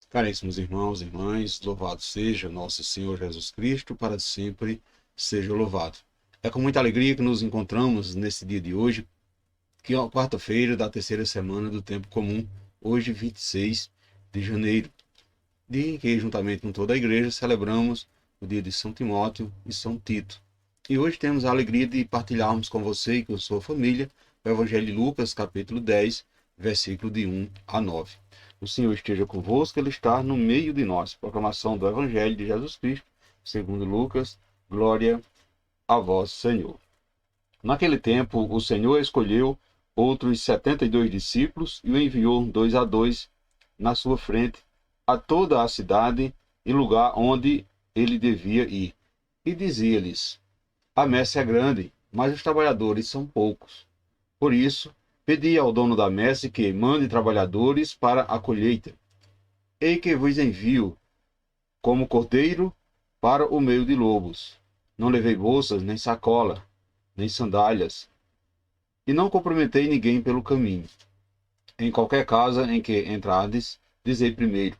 Caríssimos irmãos e irmãs, louvado seja nosso Senhor Jesus Cristo, para sempre seja louvado. É com muita alegria que nos encontramos nesse dia de hoje, que é a quarta-feira da terceira semana do tempo comum, hoje 26 de janeiro, dia em que, juntamente com toda a igreja, celebramos o dia de São Timóteo e São Tito. E hoje temos a alegria de partilharmos com você e com sua família o Evangelho de Lucas, capítulo 10, versículo de 1 a 9. O Senhor esteja convosco, Ele está no meio de nós. Proclamação do Evangelho de Jesus Cristo, segundo Lucas. Glória a vós, Senhor. Naquele tempo, o Senhor escolheu outros 72 discípulos e o enviou 2 a 2 na sua frente a toda a cidade e lugar onde ele devia ir. E dizia-lhes: A messe é grande, mas os trabalhadores são poucos. Por isso, pedi ao dono da messe que mande trabalhadores para a colheita. Ei que vos envio, como cordeiro, para o meio de lobos. Não levei bolsas, nem sacola, nem sandálias, e não comprometei ninguém pelo caminho. Em qualquer casa em que entrardes, dizei primeiro: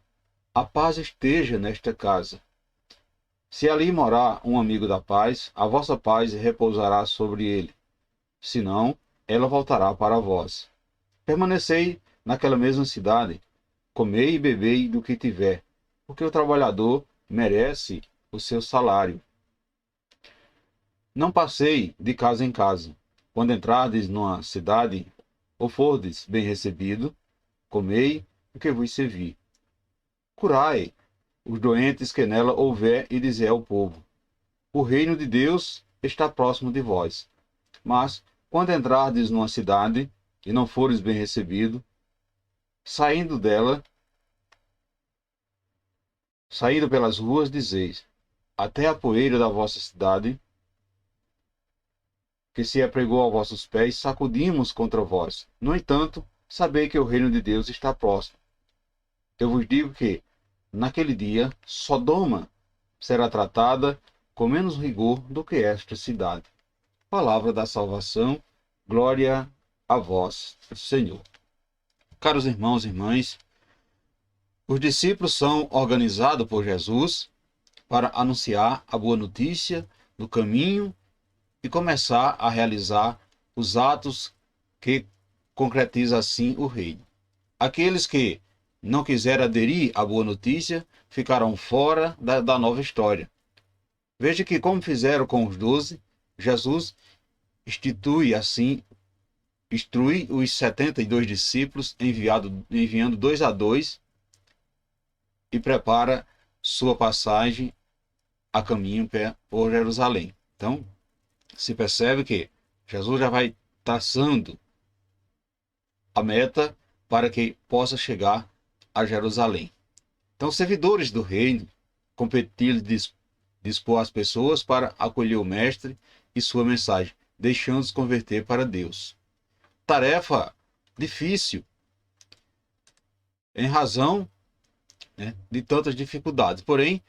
a paz esteja nesta casa. Se ali morar um amigo da paz, a vossa paz repousará sobre ele. Se não, ela voltará para vós. Permanecei naquela mesma cidade, comei e bebei do que tiver, porque o trabalhador merece o seu salário. Não passei de casa em casa. Quando entrardes numa cidade, ou fordes bem recebido, comei o que vos servi. Curai os doentes que nela houver e dizei ao povo: o reino de Deus está próximo de vós. Mas, quando entrardes numa cidade e não fores bem recebido, saindo dela, saindo pelas ruas, dizeis: até a poeira da vossa cidade, que se apregou aos vossos pés, sacudimos contra vós. No entanto, sabei que o reino de Deus está próximo. Eu vos digo que, naquele dia, Sodoma será tratada com menos rigor do que esta cidade. Palavra da salvação, glória a vós, Senhor. Caros irmãos e irmãs, os discípulos são organizados por Jesus para anunciar a boa notícia no caminho e começar a realizar os atos que concretizam assim o reino. Aqueles que não quiserem aderir à boa notícia ficarão fora da nova história. Veja que, como fizeram com os 12, Jesus instrui os 72 discípulos, enviando 2 a 2, e prepara sua passagem a caminho por Jerusalém. Então, se percebe que Jesus já vai traçando a meta para que possa chegar a Jerusalém. Então, servidores do reino, competir dispor as pessoas para acolher o mestre e sua mensagem, deixando-os converter para Deus. Tarefa difícil, em razão, de tantas dificuldades. Porém,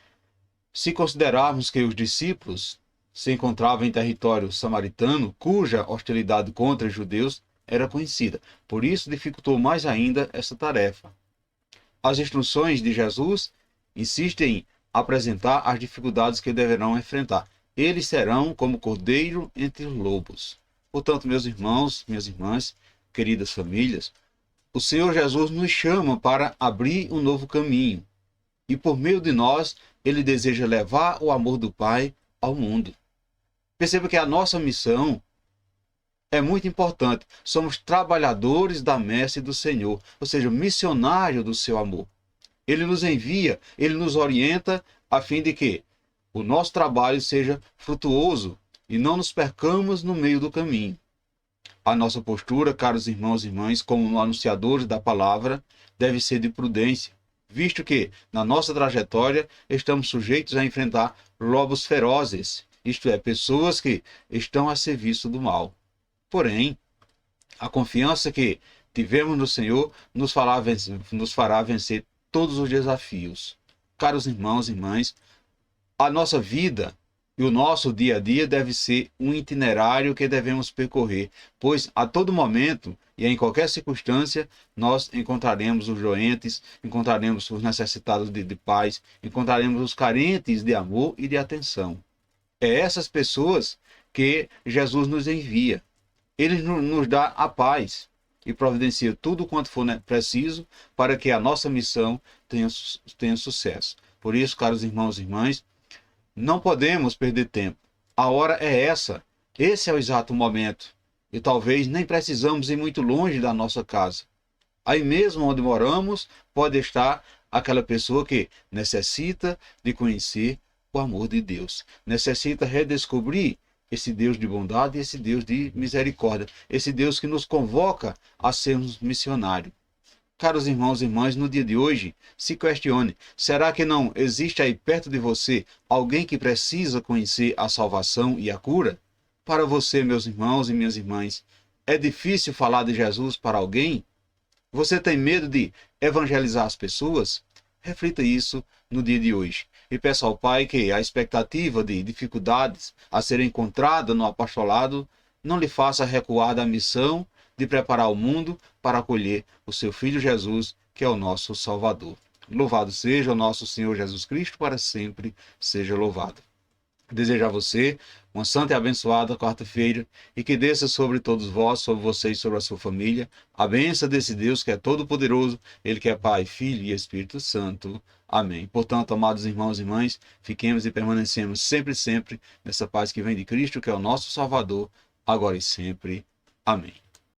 se considerarmos que os discípulos se encontravam em território samaritano, cuja hostilidade contra os judeus era conhecida, por isso dificultou mais ainda essa tarefa. As instruções de Jesus insistem em apresentar as dificuldades que deverão enfrentar. Eles serão como cordeiro entre os lobos. Portanto, meus irmãos, minhas irmãs, queridas famílias, o Senhor Jesus nos chama para abrir um novo caminho. E por meio de nós, Ele deseja levar o amor do Pai ao mundo. Perceba que a nossa missão é muito importante. Somos trabalhadores da messe do Senhor, ou seja, missionário do seu amor. Ele nos envia, Ele nos orienta a fim de que o nosso trabalho seja frutuoso e não nos percamos no meio do caminho. A nossa postura, caros irmãos e irmãs, como anunciadores da palavra, deve ser de prudência, visto que, na nossa trajetória, estamos sujeitos a enfrentar lobos ferozes, isto é, pessoas que estão a serviço do mal. Porém, a confiança que tivemos no Senhor nos fará vencer todos os desafios. Caros irmãos e irmãs, a nossa vida e o nosso dia a dia deve ser um itinerário que devemos percorrer, pois a todo momento e em qualquer circunstância nós encontraremos os doentes, encontraremos os necessitados de paz, encontraremos os carentes de amor e de atenção. É essas pessoas que Jesus nos envia. Ele nos dá a paz e providencia tudo quanto for preciso para que a nossa missão tenha sucesso. Por isso, caros irmãos e irmãs, não podemos perder tempo. A hora é essa. Esse é o exato momento. E talvez nem precisamos ir muito longe da nossa casa. Aí mesmo onde moramos, pode estar aquela pessoa que necessita de conhecer o amor de Deus. Necessita redescobrir esse Deus de bondade, esse Deus de misericórdia, esse Deus que nos convoca a sermos missionários. Caros irmãos e irmãs, no dia de hoje, se questione, será que não existe aí perto de você alguém que precisa conhecer a salvação e a cura? Para você, meus irmãos e minhas irmãs, é difícil falar de Jesus para alguém? Você tem medo de evangelizar as pessoas? Reflita isso no dia de hoje. E peça ao Pai que a expectativa de dificuldades a serem encontradas no apostolado não lhe faça recuar da missão de preparar o mundo para acolher o seu Filho Jesus, que é o nosso Salvador. Louvado seja o nosso Senhor Jesus Cristo, para sempre seja louvado. Desejo a você uma santa e abençoada quarta-feira e que desça sobre todos vós, sobre vocês, sobre a sua família, a bênção desse Deus que é todo-poderoso, Ele que é Pai, Filho e Espírito Santo. Amém. Portanto, amados irmãos e irmãs, fiquemos e permanecemos sempre nessa paz que vem de Cristo, que é o nosso Salvador, agora e sempre. Amém.